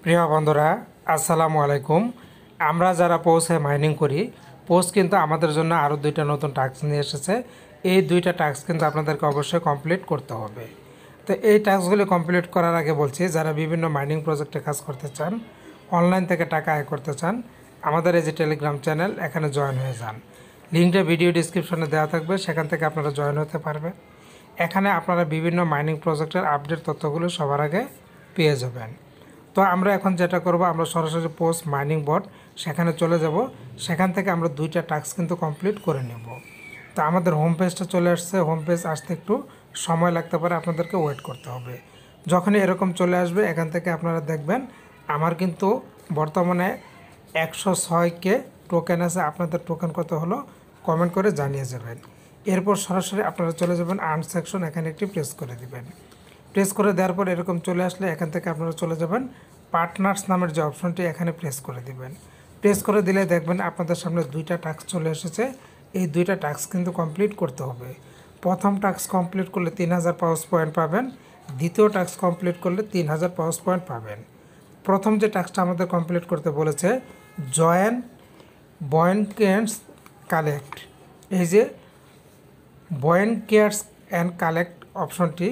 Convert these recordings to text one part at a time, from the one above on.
প্রিয় বন্ধুরা, আসসালামু আলাইকুম। আমরা যারা পোস্টে মাইনিং করি, পোস্ট কিন্তু আমাদের জন্য আরও দুইটা নতুন টাস্ক নিয়ে এসেছে। এই দুইটা টাস্ক কিন্তু আপনাদেরকে অবশ্যই কমপ্লিট করতে হবে। তো এই টাস্কগুলি কমপ্লিট করার আগে বলছি, যারা বিভিন্ন মাইনিং প্রজেক্টে কাজ করতে চান, অনলাইন থেকে টাকা আয় করতে চান, আমাদের এই যে টেলিগ্রাম চ্যানেল, এখানে জয়েন হয়ে যান। লিঙ্কটা ভিডিও ডিসক্রিপশনে দেওয়া থাকবে, সেখান থেকে আপনারা জয়েন হতে পারবেন। এখানে আপনারা বিভিন্ন মাইনিং প্রজেক্টের আপডেট তথ্যগুলো সবার আগে পেয়ে যাবেন। তো আমরা এখন যেটা করব, আমরা সরাসরি পোস্ট মাইনিং বট সেখানে চলে যাব। সেখান থেকে আমরা দুইটা টাস্ক কিন্তু কমপ্লিট করে নেব। তো আমাদের হোম পেজটা চলে আসছে। হোম পেজ আসতে একটু সময় লাগতে পারে, আপনাদেরকে ওয়েট করতে হবে। যখনই এরকম চলে আসবে, এখান থেকে আপনারা দেখবেন আমার কিন্তু বর্তমানে 106K টোকেন আছে। আপনাদের টোকেন কত হলো কমেন্ট করে জানিয়ে যাবেন। এরপর সরাসরি আপনারা চলে যাবেন আর্ন সেকশন, এখানে একটি প্রেস করে দিবেন। প্রেস করে দেওয়ার পর এরকম চলে আসলে এখান থেকে আপনারা চলে যাবেন পার্টনার্স নামের যে অপশনটি, এখানে প্রেস করে দিবেন। প্রেস করে দিলে দেখবেন আপনাদের সামনে দুইটা টাস্ক চলে এসেছে। এই দুইটা টাস্ক কিন্তু কমপ্লিট করতে হবে। প্রথম টাস্ক কমপ্লিট করলে 3000 পাওয়ার্স পয়েন্ট পাবেন। দ্বিতীয় টাস্ক কমপ্লিট করলে 3000 পাওয়ার্স পয়েন্ট পাবেন। প্রথম যে টাস্কটা আমাদের কমপ্লিট করতে বলেছে, জয়েন বয়েনকেয়ার্স কালেক্ট, এই যে বয়েনকেয়ার্স অ্যান্ড কালেক্ট অপশনটি,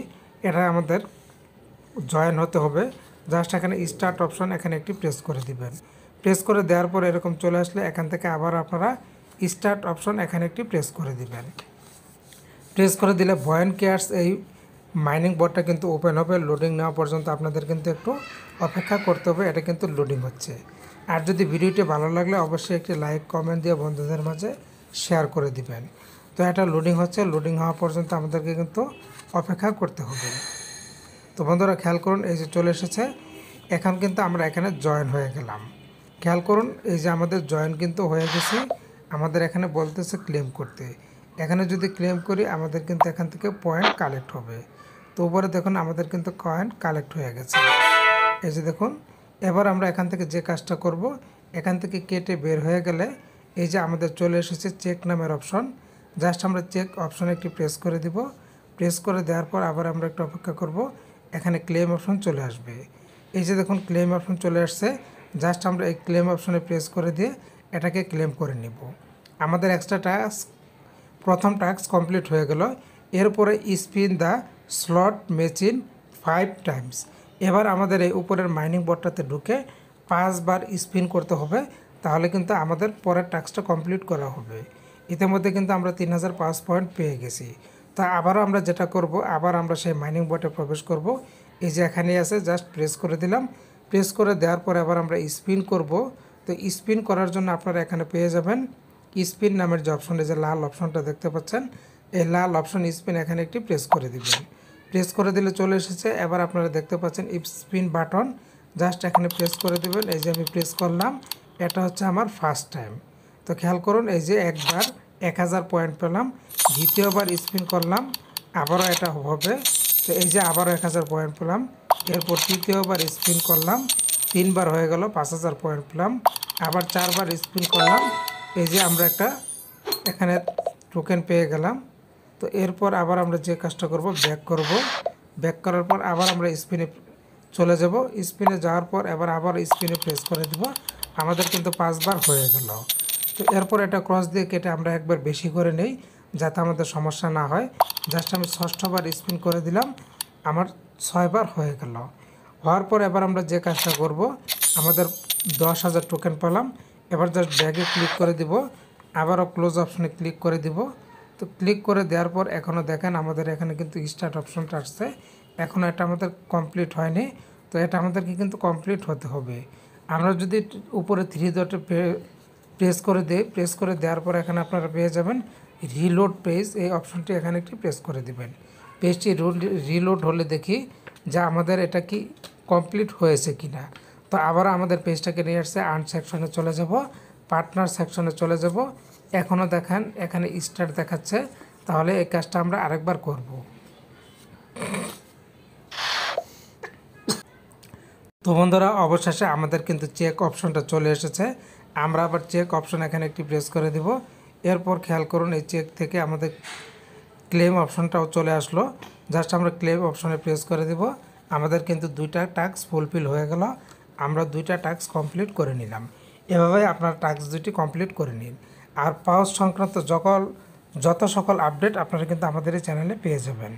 এটা আমাদের জয়েন হতে হবে। জাস্ট এখানে স্টার্ট অপশন, এখানে একটি প্রেস করে দিবেন। প্রেস করে দেওয়ার পর এরকম চলে আসলে এখান থেকে আবার আপনারা স্টার্ট অপশন, এখানে একটি প্রেস করে দিবেন। প্রেস করে দিলে বয়েনকেয়ার্স এই মাইনিং বটটা কিন্তু ওপেন হবে। লোডিং নেওয়া পর্যন্ত আপনাদের কিন্তু একটু অপেক্ষা করতে হবে। এটা কিন্তু লোডিং হচ্ছে। আর যদি ভিডিওটি ভালো লাগলে অবশ্যই একটি লাইক কমেন্ট দিয়ে বন্ধুদের মাঝে শেয়ার করে দিবেন। তো এটা লোডিং হচ্ছে। লোডিং হওয়া পর্যন্ত আমাদেরকে কিন্তু অপেক্ষা করতে হবে। তো বন্ধুরা খেয়াল করুন, এই যে চলে এসেছে। এখন কিন্তু আমরা এখানে জয়েন হয়ে গেলাম। খেয়াল করুন, এই যে আমাদের জয়েন কিন্তু হয়ে গেছি। আমাদের এখানে বলতেছে ক্লেম করতে। এখানে যদি ক্লেম করি, আমাদের কিন্তু এখান থেকে পয়েন্ট কালেক্ট হবে। তো উপরে দেখুন আমাদের কিন্তু পয়েন্ট কালেক্ট হয়ে গেছে। এই যে দেখুন, এবার আমরা এখান থেকে যে কাজটা করব, এখান থেকে কেটে বের হয়ে গেলে এই যে আমাদের চলে এসেছে চেক নামের অপশন। জাস্ট আমরা চেক অপশনে একটি প্রেস করে দিব। প্রেস করে দেওয়ার পর আবার আমরা একটু অপেক্ষা করব। এখানে ক্লেম অপশন চলে আসবে। এই যে দেখুন ক্লেম অপশন চলে আসছে। জাস্ট আমরা এই ক্লেম অপশনে প্রেস করে দিয়ে এটাকে ক্লেম করে নিব। আমাদের এক্সট্রা টাস্ক, প্রথম টাস্ক কমপ্লিট হয়ে গেল। এরপরে spin the slot machine 5 Times. এবার আমাদের এই উপরের মাইনিং বটটাতে ঢুকে 5 বার স্পিন করতে হবে, তাহলে কিন্তু আমাদের পরের টাস্কটা কমপ্লিট করা হবে। ইতিমধ্যে কিন্তু আমরা 3000 পাওয়ার্স পয়েন্ট পেয়ে গেছি। তা আবারও আমরা যেটা করব, আবার আমরা সেই মাইনিং বটে প্রবেশ করব। এই যে এখানেই আছে, জাস্ট প্রেস করে দিলাম। প্রেস করে দেওয়ার পরে আবার আমরা স্পিন করব। তো স্পিন করার জন্য আপনারা এখানে পেয়ে যাবেন স্পিন নামের যে অপশন, এই যে লাল অপশনটা দেখতে পাচ্ছেন, এই লাল অপশন স্পিন, এখানে একটি প্রেস করে দিবেন। প্রেস করে দিলে চলে এসেছে। এবার আপনারা দেখতে পাচ্ছেন স্পিন বাটন, জাস্ট এখানে প্রেস করে দেবেন। এই যে আমি প্রেস করলাম, এটা হচ্ছে আমার ফার্স্ট টাইম। তো খেয়াল করুন, এই যে একবার 1000 পয়েন্ট পেলাম। দ্বিতীয়বার স্পিন করলাম, আবারও এটা হবে। তো এই যে আবারও 1000 পয়েন্ট পেলাম। এরপর তৃতীয়বার স্পিন করলাম, 3 বার হয়ে গেল, 5000 পয়েন্ট পেলাম। আবার 4 বার স্পিন করলাম, এই যে আমরা একটা এখানে টোকেন পেয়ে গেলাম। তো এরপর আবার আমরা যে কাজটা করব, ব্যাক করব। ব্যাক করার পর আবার আমরা স্পিনে চলে যাব। স্পিনে যাওয়ার পর আবার স্পিনে প্রেস করে দেব। আমাদের কিন্তু 5 বার হয়ে গেল। তো এরপর এটা ক্রস দিয়ে কেটে আমরা একবার বেশি করে নেই, যাতে আমাদের সমস্যা না হয়। জাস্ট আমি 6বার স্পিন করে দিলাম, আমার 6 বার হয়ে গেল। হওয়ার পর এবার আমরা যে কাজটা করব, আমাদের 10,000 টোকেন পেলাম। এবার জাস্ট ব্যাগে ক্লিক করে দিব, আবারও ক্লোজ অপশনে ক্লিক করে দিব। তো ক্লিক করে দেওয়ার পর এখনও দেখেন আমাদের এখানে কিন্তু স্টার্ট অপশনটা আসছে। এখনও এটা আমাদের কমপ্লিট হয়নি। তো এটা আমাদেরকে কিন্তু কমপ্লিট হতে হবে। আমরা যদি উপরে 3 ডটে প্রেস করে দিই, প্রেস করে দেওয়ার পর এখানে আপনারা পেয়ে যাবেন রিলোড পেজ, এই অপশনটি এখানে একটি প্রেস করে দিবেন। পেজটি রিলোড হলে দেখি যে আমাদের এটা কি কমপ্লিট হয়েছে কি না। তো আবার আমাদের পেজটাকে নিয়ে আসছে আর্ন সেকশনে চলে যাব, পার্টনার সেকশনে চলে যাব। এখনও দেখেন এখানে স্টার্ট দেখাচ্ছে, তাহলে এই কাজটা আমরা আরেকবার করব। তো বন্ধুরা, অবশেষে আমাদের কিন্তু চেক অপশনটা চলে এসেছে। আমরা আবার চেক অপশন এখানে একটি প্রেস করে দিব। এরপর খেয়াল করুন, এই চেক থেকে আমাদের ক্লেম অপশনটাও চলে আসলো। জাস্ট আমরা ক্লেম অপশনে প্রেস করে দিব। আমাদের কিন্তু দুইটা টাস্ক ফুলফিল হয়ে গেল। আমরা 2টা টাস্ক কমপ্লিট করে নিলাম। এভাবে আপনার টাস্ক 2টি কমপ্লিট করে নিন। আর পাওস সংক্রান্ত যত সকল আপডেট আপনারা কিন্তু আমাদের এই চ্যানেলে পেয়ে যাবেন।